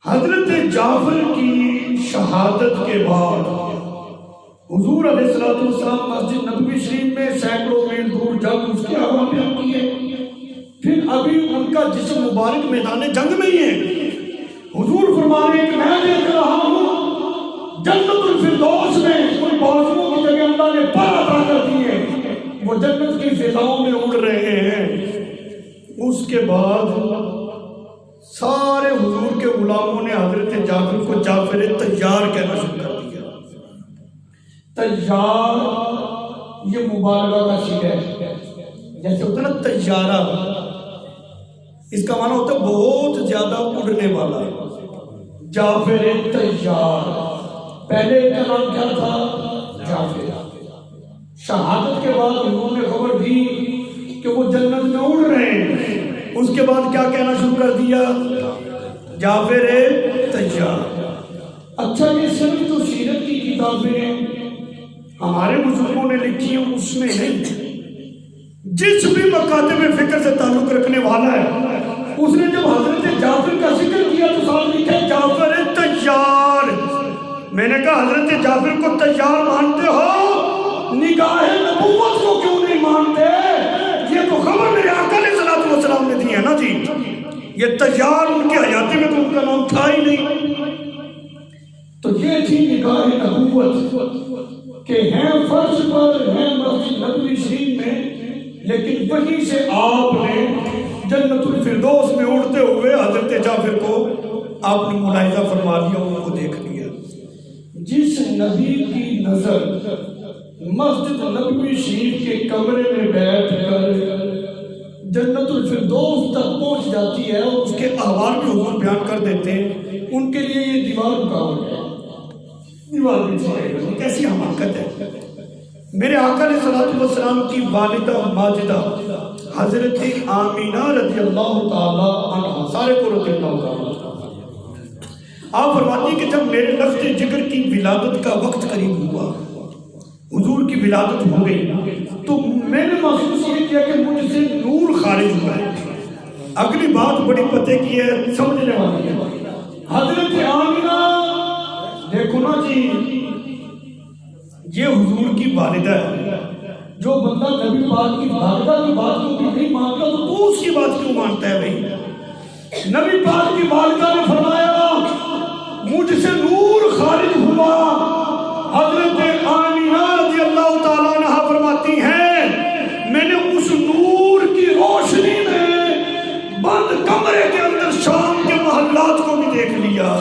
حضرت جعفر کی شہادت کے بعد حضور علیہ السلام مسجد نبوی شریف میں سینکڑوں میل دور جنگ اس کے ہوا میں ہوتی ہے، پھر ابھی ان کا جسم مبارک میدان جنگ میں ہی ہے۔ حضور فرما رہے ہیں کہ میں دیکھ رہا ہوں جنت الفردوس میں ان بازوؤں کی جگہ اللہ نے پر عطا کر دی ہے، وہ جنت کی فضاؤں میں اڑ رہے ہیں۔ غلاموں نے حضرت جعفر کو جعفر طیار کہنا شروع کر دیا۔ طیار یہ مبالغہ کا صیغہ ہے، جیسے ہوتا ہے نا طیارہ، اس کا معنی ہوتا ہے بہت زیادہ اڑنے والا۔ جعفر طیار، پہلے کا نام کیا تھا؟ جعفر۔ شہادت کے بعد انہوں نے خبر دی کہ وہ جنت میں اڑ رہے ہیں، اس کے بعد کیا کہنا شروع کر دیا؟ جعفر طیار۔ اچھا یہ صرف جو سیرت کی کتابیں ہمارے بزرگوں نے لکھی ہیں اس میں نہیں، جس بھی مکاتب فکر سے تعلق رکھنے والا ہے اس نے جب حضرت جعفر کا ذکر کیا تو ساتھ لکھا ہے جعفر طیار۔ میں نے کہا حضرت جعفر کو طیار مانتے ہو، نگاہ نبوت کو کیوں نہیں مانتے؟ یہ تو خبر میرے آقا علیہ الصلوۃ والسلام نے دی ہے نا جی۔ یہ طیار ان کی حیاتی میں تو ان کا نام تھا ہی نہیں۔ تو یہ تھی نگاہ نبوت کہ ہیں فرش پر، ہیں مسجد نبوی شریف میں، لیکن وہیں سے آپ نے جنت الفردوس میں اڑتے ہوئے حضرت جعفر کو آپ نے ملاحظہ فرما لیا، ان کو دیکھ لیا۔ جس نبی کی نظر مسجد نبوی شریف کے کمرے میں بیٹھ کر جنت الفردوس تک پہنچ جاتی ہے اور اس کے احوال بھی حضور بیان کر دیتے ہیں، ان کے لیے یہ دیوار رکاوٹ ہے۔ دیوار بھی کیسی حماقت ہے۔ میرے آقا علیہ الصلوۃ والسلام کی والدہ ماجدہ حضرت آمینہ رضی اللہ تعالی عنہ، سارے کو رضی اللہ تعالی عنہ، آپ فرماتی کہ جب میرے لفظ جگر کی ولادت کا وقت قریب ہوا، حضور کی ولادت ہو گئی، تو میں نے محسوس یہ کیا کہ مجھ سے نور خارج ہوا ہے۔ اگلی بات بڑی پتے کی ہے، سمجھنے والی ہے۔ حضرت آمینہ دیکھو نا جی، یہ حضور کی والدہ ہے، جو بندہ نبی پاک کی والدہ کی بات کو بھی نہیں مانتا تو اس کی بات کیوں مانتا ہے بھائی؟ نبی پاک کی والدہ نے فرمایا مجھ سے نور خارج ہوا۔ حضرت آمینہ رضی اللہ تعالیٰ عنہ فرماتی ہیں میں نے اس نور کی روشنی میں بند کمرے کے اندر شام کے محلات کو بھی دیکھ لیا۔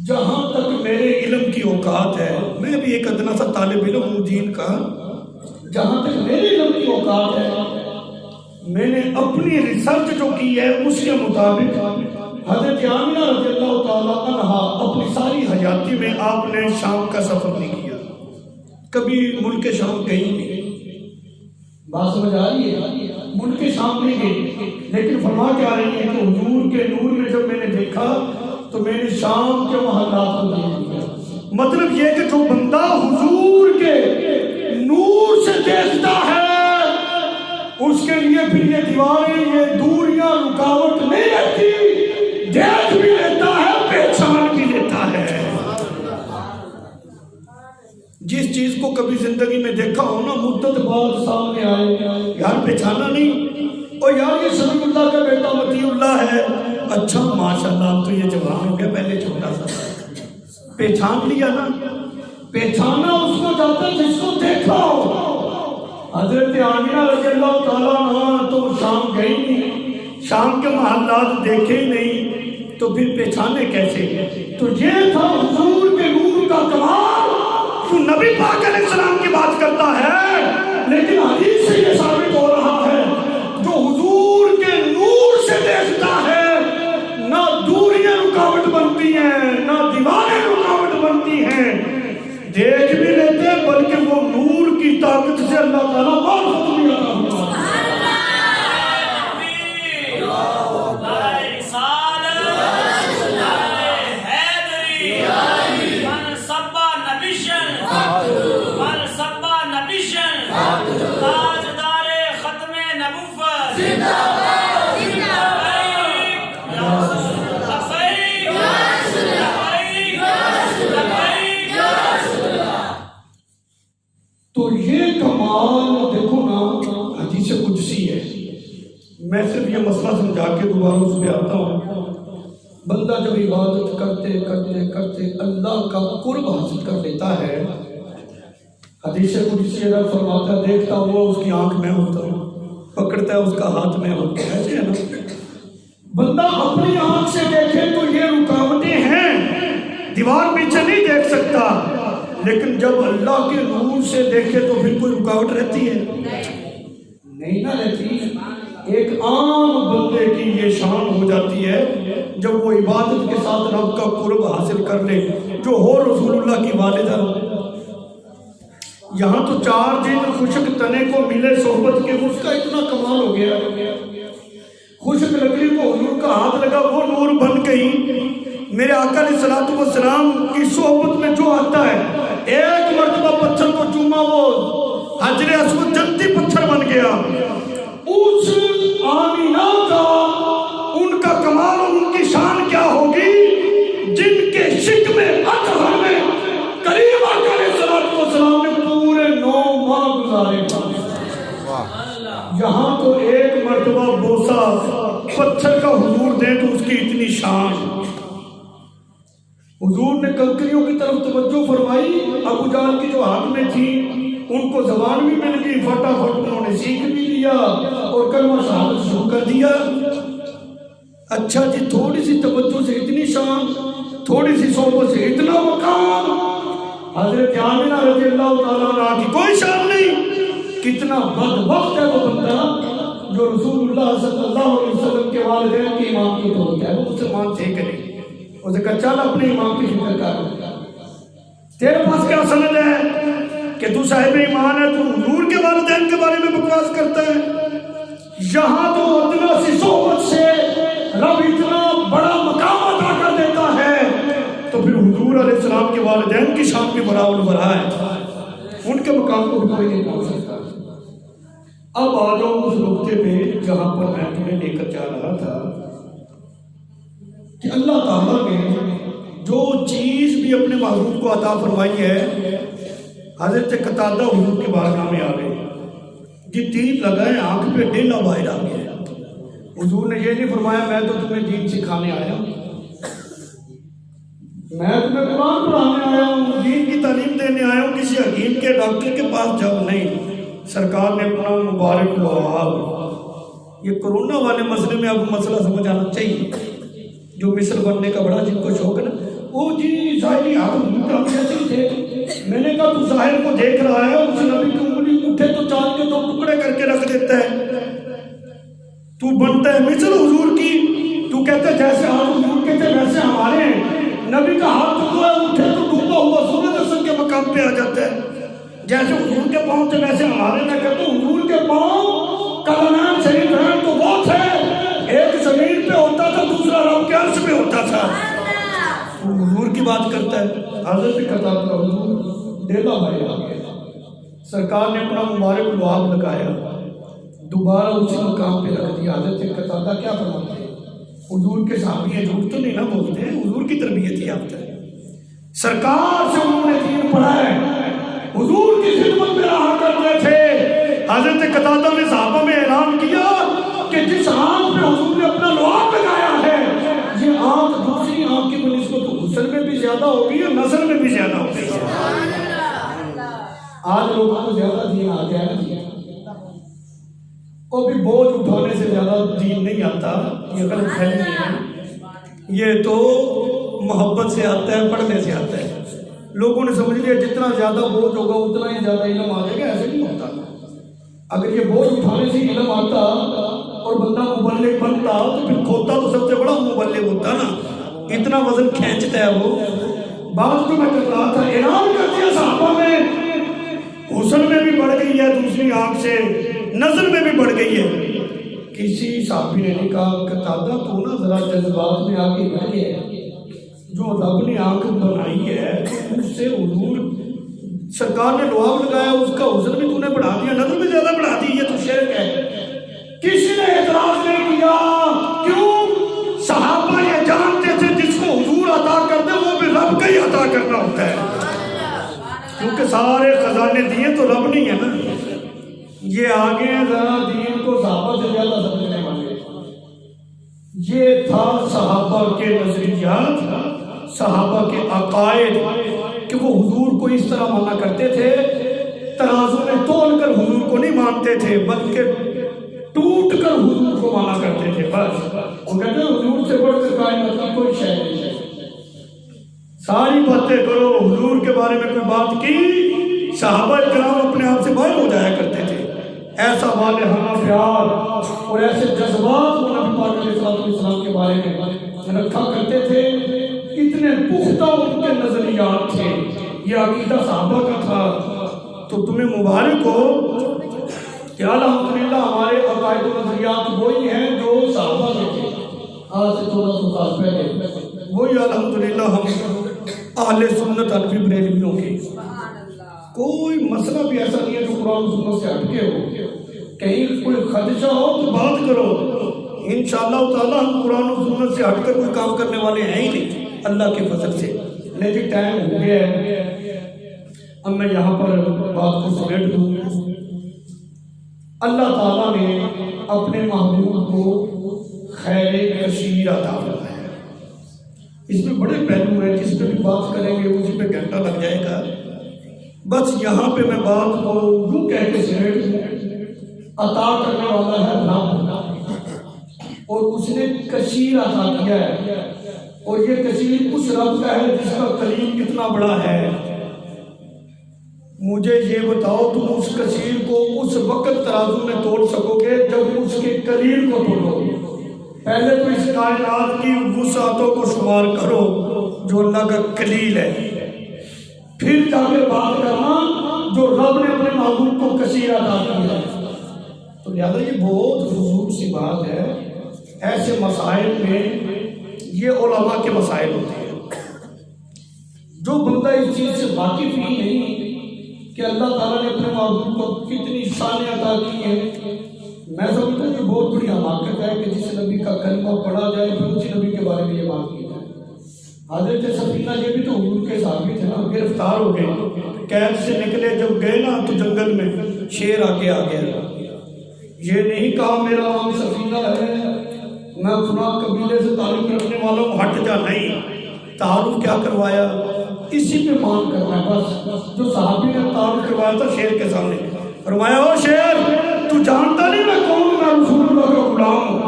جہاں تک میرے علم کی اوقات ہے، میں بھی ایک ادنا سا طالب علم ہوں دین کا، جہاں تک میرے علم کی اوقات ہے میں نے اپنی ریسرچ جو کی ہے اس کے مطابق حضرت آمینہ رضی اللہ تعالیٰ عنہ اپنی ساری حیاتی میں آپ نے شام کا سفر نہیں کیا، کبھی ملک شام گئی نہیں۔ بات سمجھ آ رہی ہے؟ ملک شام نہیں گئی، لیکن فرما کے آ رہی ہے کہ حضور کے نور میں جب میں نے دیکھا تو میں نے شام کے محلات کو دیکھ لیا۔ مطلب یہ کہ جو بندہ حضور کے نور سے دیکھتا ہے اس کے لیے پھر یہ دیواریں، یہ دوریاں رکاوٹ نہیں رہتی، دیکھ بھی لیتا ہے، پہچان بھی لیتا ہے۔ جس چیز کو کبھی زندگی میں دیکھا ہو نا، مدت بعد سامنے آئے، یار پہچانا نہیں، اور یار یہ سبی اللہ کا بیٹا مطیع اللہ ہے، اچھا ماشاءاللہ اب تو یہ جوان ہو گیا، پہلے چھوٹا سا تھا۔ پہچان لیا نا، پہچانا اس کو جاتا جس کو دیکھا ہو۔ حضرت آمینہ رضی اللہ تعالیٰ عنہ تو شام گئی نہیں، شام کے محلات دیکھے ہی نہیں، تو پھر پہچانے کیسے؟ تو یہ تھا حضور کے نور کا کمال۔ تو نبی پاک علیہ السلام کی بات کرتا ہے، لیکن حدیث سے یہ ثابت ہو رہا ہے جو حضور کے نور سے دیکھتا ہے، نہ دوریاں رکاوٹ بنتی ہیں، نہ دیواریں رکاوٹ بنتی ہیں، دیکھ بھی لیتے ہیں، بلکہ وہ نور کی طاقت سے اللہ تعالیٰ معرفت بھی عطا فرماتا ہے۔ تو یہ کمال دیکھو نا، حدیث قدسی ہے۔ میں صرف یہ مسئلہ سمجھا کے دوبارہ اس پہ آتا ہوں۔ بندہ جب عبادت کرتے کرتے کرتے اللہ کا قرب حاصل کر لیتا ہے، حدیث قدسی اگر فرماتا ہے دیکھتا ہوا اس کی آنکھ میں ہوتا ہوں، پکڑتا ہے اس کا ہاتھ میں ہوتا ہے، ایسے ہے نا، بندہ اپنی آنکھ سے دیکھے تو یہ رکاوٹیں ہیں، دیوار پیچھے نہیں دیکھ سکتا، لیکن جب اللہ کے نور سے دیکھے تو پھر کوئی رکاوٹ رہتی ہے؟ نہیں نہ رہتی۔ ایک عام بندے کی یہ شان ہو جاتی ہے جب وہ عبادت کے ساتھ رب کا قرب حاصل کر لے، جو ہو رسول اللہ کی والدہ۔ یہاں تو 4 دن خشک تنے کو ملے صحبت کے، اس کا اتنا کمال ہو گیا، خشک لکڑی کو حضور کا ہاتھ لگا، وہ نور بن گئی۔ میرے آقا علیہ الصلوۃ والسلام کی صحبت میں جو آتا ہے، ایک مرتبہ پتھر کو چوما، وہ حجر اسود جنتی پتھر بن گیا۔ اس آمینہ کا، ان کا کمال اور ان کی شان کیا ہوگی، جن کے شکم اطہر میں کریم آقا علیہ الصلوۃ والسلام نے پورے 9 ماہ گزارے۔ یہاں تو ایک مرتبہ بوسا پتھر کا حضور دے تو اس کی اتنی شان۔ حضور نے کنکریوں کی طرف توجہ فرمائی، ابو جہل کی جو ہاتھ میں تھی ان کو زبان بھی مل گئی، فٹافٹ انہوں نے سیکھ بھی لیا اور کلمہ شہادت شروع کر دیا۔ اچھا جی، تھوڑی سی توجہ سے اتنی شان، تھوڑی سی صحبت سے اتنا مقام۔ حضرت آمنہ رضی اللہ تعالیٰ عنہ کی کوئی شان نہیں۔ کتنا بدبخت ہے وہ بندہ جو رسول اللہ صلی اللہ علیہ وسلم کے والدین کی امام کی تو ہے، وہ مسلمان تھے کہ نہیں؟ اسے کہا چل اپنے امام کی فکر کر، تیرے پاس کیا سند ہے کہ تو صاحب ایمان ہے، تو حضور کے والدین کے بارے میں بکواس کرتا ہے؟ یہاں تو اتنا سی صحبت سے رب اتنا بڑا مقام عطا کر دیتا ہے، تو پھر حضور علیہ السلام کے والدین کی شان بھی برابر برا ہے، ان کے مقام کو بھی کوئی نہیں پہنچ سکتا۔ اب آ جاؤ اس نقطے پہ جہاں پر میں تمہیں لے کر جا رہا تھا کہ اللہ تعالیٰ نے جو چیز بھی اپنے محبوب کو عطا فرمائی ہے، حضرت قتادہ حضور کے بارگاہ میں آ گئے، جی تیر لگائے آنکھ پہ ڈیلا باہر آ گیا۔ حضور نے یہ نہیں فرمایا میں تو تمہیں دین سکھانے آیا ہوں، میں تمہیں قرآن پڑھانے آیا ہوں، دین کی تعلیم دینے آیا ہوں، کسی حکیم کے ڈاکٹر کے پاس جاؤ نہیں۔ سرکار نے اپنا مبارک لواب، یہ کرونا والے مسئلے میں اب مسئلہ سمجھ آنا چاہیے، جو مصر بننے کا بڑا جن کو شوق ہے نا، وہ جی ظاہری ہاتھ ایسے تھے۔ میں نے کہا تو ظاہر کو دیکھ رہا ہے، اس نبی کی انگلی اٹھے تو چاند کے 2 ٹکڑے کر کے رکھ دیتا ہے، تو بنتا ہے مصر حضور کی، تو کہتا ہے جیسے ہاتھ حضور کے تھے ویسے ہمارے ہیں۔ نبی کا ہاتھ ٹکڑا اٹھے تو ڈوبا ہوا سورج اصل کے مقام پہ آ جاتا ہے، جیسے حضور کے پاؤں تھے ویسے ہمارے۔ میں کہتا ہوں حضور کے پاؤں کلنان شریف ہیں تو وہ تھے، ایک زمین پہ ہوتا تھا دوسرا رب کے عرش پہ ہوتا تھا، وہ حضور کی بات کرتا ہے۔ حضرت قتادہ حضور ڈیلا بھائی آ گیا، سرکار نے اپنا مبارک لعاب لگایا، دوبارہ اسی مقام پہ رکھ دیا۔ حضرت قتادہ کیا فرماتے ہیں؟ حضور کے صحابی ہیں، جھوٹ تو نہیں نہ بولتے، حضور کی تربیت ہی یافتہ ہے، سرکار سے انہوں نے دین پڑھا ہے، حضور کی خدمت میں رہا کرتے تھے۔ حضرت قتادہ نے صحابہ میں اعلان کیا کہ جس آنکھ پہ حضور نے اپنا لعاب لگایا ہے، یہ آنکھ دوسری آنکھ کی بنسبت حسن میں بھی زیادہ ہوگی اور نظر میں بھی زیادہ ہوگی۔ آج لوگوں کو زیادہ دین آ گیا ہے، وہ بھی بوجھ اٹھانے سے زیادہ دین نہیں آتا، یہ غلط فہمی ہے، یہ تو محبت سے آتا ہے، پڑھنے سے آتا ہے۔ لوگوں نے سمجھ لیا جتنا زیادہ بوجھ ہوگا اتنا ہی زیادہ علم آ جائے گا، ایسے نہیں ہوتا۔ اگر یہ بوجھ اٹھانے سے علم آتا اور بندہ مبلغ بنتا تو پھر کھوتا تو سب سے بڑا مبلغ ہوتا نا، اتنا وزن کھینچتا ہے وہ۔ بات جو میں کر رہا تھا، اعلان کر دیا صحابہ میں، حسن میں بھی بڑھ گئی ہے دوسری آنکھ سے، نظر میں بھی بڑھ گئی ہے۔ کسی صحابی نے کہا قتادہ تو نا ذرا جذبات میں آگے بڑھے ہے، جو رب نے آنکھ بنائی ہے اس سے حضور سرکار نے لعاب لگایا، اس کا حسن بھی تو نے بڑھا دیا، نظر بھی زیادہ بڑھا دی، یہ تو شرک ہے۔ کسی نے اعتراض نہیں کیا، کیوں؟ صحابہ یہ جانتے تھے جس کو حضور عطا کر دے وہ بھی رب کا ہی عطا کرنا ہوتا ہے، کیونکہ سارے خزانے دیے تو رب نہیں ہے نا۔ یہ آگے ذرا دین کو صحابہ سے زیادہ سمجھنے والے، یہ تھا صحابہ کے نظریات، صحابہ کے عقائد، کہ وہ حضور کو اس طرح مانا کرتے تھے، ترازو میں تول کر حضور کو نہیں مانتے تھے، بلکہ ٹوٹ کر حضور کو مانا کرتے تھے بس. وہ کہتے ہیں حضور سے بڑھ کر کائنات کی کوئی شے نہیں ہے. ساری باتیں کرو، حضور کے بارے میں کوئی بات کی صحابہ کرام اپنے آپ سے باہر ہو جایا کرتے تھے. ایسا والہانہ پیار اور ایسے جذبات وہ نبی پاک علیہ السلام کے بارے میں رکھا کرتے تھے. اتنے پختہ ان کے نظریات تھے، یہ عقیدہ صحابہ کا تھا. تو تمہیں مبارک ہو کہ الحمدللہ ہمارے عقائد و نظریات وہی ہیں جو صحابہ کے تھے آج سے 1400 سال پہلے. وہی الحمدللہ ہم اہل سنت حنفی بریلویوں کے. کوئی مسئلہ بھی ایسا نہیں ہے جو قرآن و سنت سے ہٹ کے ہو. کہیں کوئی خدشہ ہو تو بات کرو، انشاءاللہ تعالی ہم قرآن و سنت سے ہٹ کر کوئی کام کرنے والے ہیں ہی نہیں اللہ کے فضل سے. لیکن ٹائم ہو گیا ہے، اب میں یہاں پر بات کو سمیٹ دوں. اللہ تعالیٰ نے اپنے محبوب کو خیر کثیر عطا فرمایا. اس میں بڑے پہلو ہیں، جس پہ بھی بات کریں گے اسی پہ گھنٹہ لگ جائے گا. بس یہاں پہ میں بات کو یوں کہہ کے سمیٹ دوں. عطا کرنے والا ہے رب، اور اس نے کثیر عطا کیا ہے، اور یہ کثیر اس رب کا ہے جس کا کلیم کتنا بڑا ہے. مجھے یہ بتاؤ تم اس کثیر کو اس وقت ترازو میں توڑ سکو گے جب اس کے کلیل کو توڑو. پہلے تو اس کائنات کی وسعتوں کو شمار کرو جو اللہ کا کلیل ہے، پھر جا کے بات کرنا جو رب نے اپنے محبوب کو کثیر عطا کیا ہے. تو لہٰذا یہ بہت فضول سی بات ہے. ایسے مسائل میں یہ علماء کے مسائل ہوتے ہیں. جو بندہ اس چیز سے واقف ہی نہیں کہ اللہ تعالیٰ نے اپنے محبوب کو کتنی شانیں عطا کی ہیں، میں سمجھتا ہوں یہ بہت بڑی حماقت ہے کہ جس نبی کا کلمہ پڑھا جائے پھر اسی نبی کے بارے میں یہ بات کی جائے. حضرت سفینہ یہ بھی تو حضور کے صحابی تھے نا، گرفتار ہو گئے، قید سے نکلے، جب گئے نا تو جنگل میں شیر آگے آ گیا. یہ نہیں کہا میرا نام سفینہ ہے، میں فلاں قبیلے سے تعلق رکھنے والا ہوں، ہٹ جا. نہیں، تعارف کیا کروایا، اسی پہ مان کرنا ہے بس. جو صحابی نے تعارف کروایا تھا شیر کے سامنے، فرمایا او شیر تو جانتا نہیں میں کون ہوں، میں رسول اللہ کا غلام ہوں.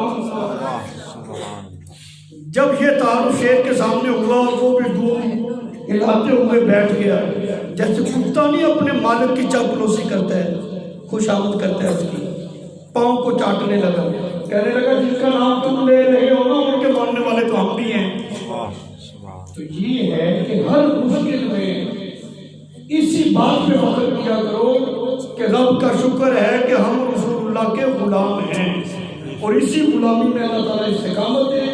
جب یہ تعارف شیر کے سامنے ہوا وہ بھی دودھ ہلاتے ہوئے بیٹھ گیا، جیسے کتا نہیں اپنے مالک کی چاپلوسی کرتا ہے، خوش آمد کرتا ہے اس کی. پاؤں کو چاٹنے لگا، کہنے لگا جن کا نام تم لے رہے ہو نا ان کے ماننے والے تو ہم بھی ہیں. تو یہ ہے کہ ہر مشکل میں اسی بات پہ فخر کیا کرو کہ رب کا شکر ہے کہ ہم رسول اللہ کے غلام ہیں، اور اسی غلامی میں اللہ تعالیٰ استقامت دے.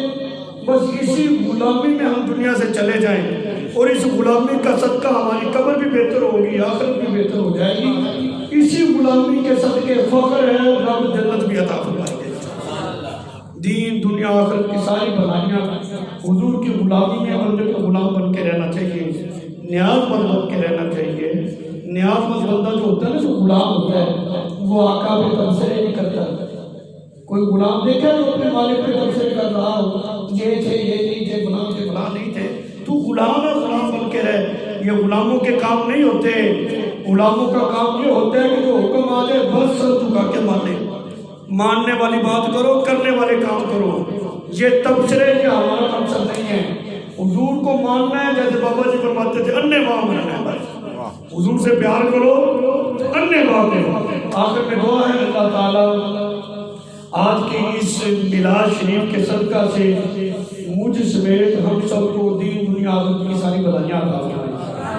بس اسی غلامی میں ہم دنیا سے چلے جائیں، اور اس غلامی کا صدقہ ہماری قبر بھی بہتر ہوگی، آخرت بھی بہتر ہو جائے گی. اسی غلامی کے صدقے فخر ہے رب جنت بھی عطا فرمائے گا. دین دنیا آخرت کی ساری بھلائیاں حضور کی غلامی میں بندے کو غلام بن کے رہنا چاہیے، نیاز مند بن کے رہنا چاہیے. نیاز مند بندہ جو ہوتا ہے نا، جو غلام ہوتا ہے وہ آقا پہ تبصرے نہیں کرتا. کوئی غلام دیکھا جو اپنے مالک پہ تبصرے کر رہا ہو، یہ تھے یہ نہیں تھے، فلاں تھے فلاں نہیں تھے. تو غلام ہے، غلام بن کے رہے. یہ غلاموں کے کام نہیں ہوتے. غلاموں کا کام یہ ہوتا ہے کہ جو حکم آ جائے بس سر جھکا کے مانے. ماننے والی بات کرو، کرنے والے کام کرو. یہ تبصرے یہ ہمارا مقصد نہیں ہے. حضور کو ماننا ہے جیسے بابا جی فرماتے تھے انے واہ ماننا ہے بس. حضور سے پیار کرو انے واہ کرو. آخر میں دعا ہے اللہ تعالیٰ آج کی اس میلاد شریف کے صدقہ سے مجھ سمیت ہم سب کو دین دنیا آخرت کی ساری بھلائیاں عطا فرمائے.